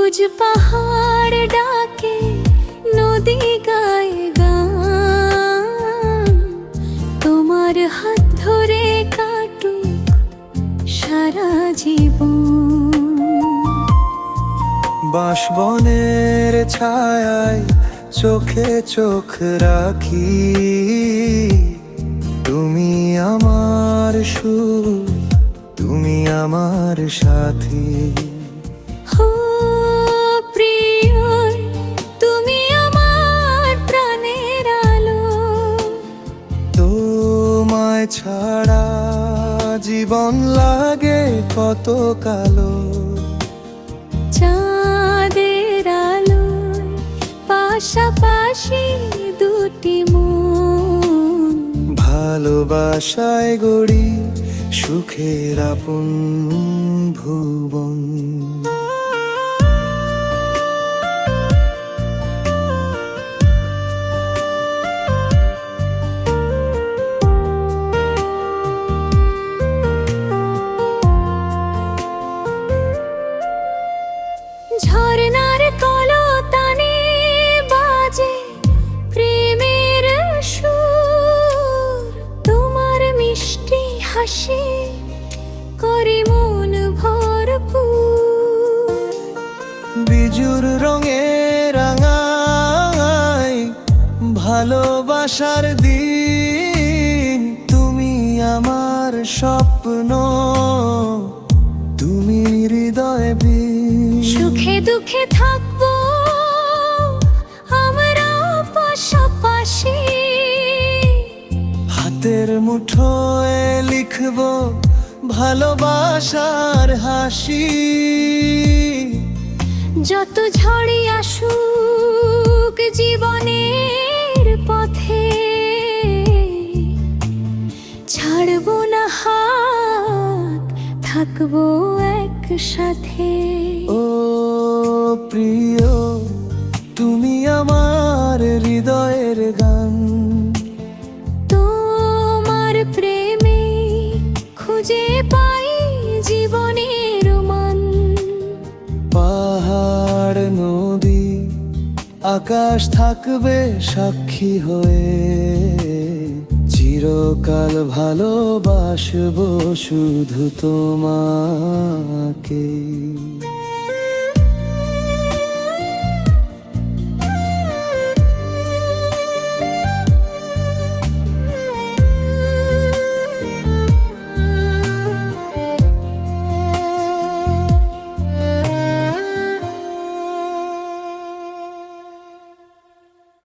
সবুজ পাহাড় ডাকে, নদী গায়ে গান, তোমার হাত ধরে কাটুক সারা জীবন। বাঁশবনের ছায়ায় চোখে চোখ রাখি, তুমি আমার সুর, তুমি আমার সাথী। ও প্রিয়, তুমি আমার প্রাণের আলো, তোমায় ছাড়া জীবন লাগে কত কালো। চাঁদের আলোয় পাশাপাশি দুটি মন, ভালোবাসায় গড়ি সুখের আপন ভুবন। ঝরনার কলতানে বাজে প্রেমের সুর, তোমার মিষ্টি হাসি করে মন ভরপুর। বিজুর রঙে রাঙায় ভালোবাসার দিন, তুমি আমার স্বপ্ন, তুমি হৃদয় বিন। সুখে দুঃখে থাকবো আমরা পাশাপাশি, হাতের মুঠোয় লিখবো ভালোবাসার হাসি। যত ঝড়ই আসুক জীবনের পথে, ছাড়বো না হাত, থাকবো একসাথে। ও প্রিয়, তুমি আমার হৃদয়ের গান, তোমার প্রেমে খুঁজে পাই জীবনের মান। পাহাড় নদী আকাশ থাকবে সাক্ষী হয়ে, চিরকাল ভালোবাসবো শুধু তোমাকে।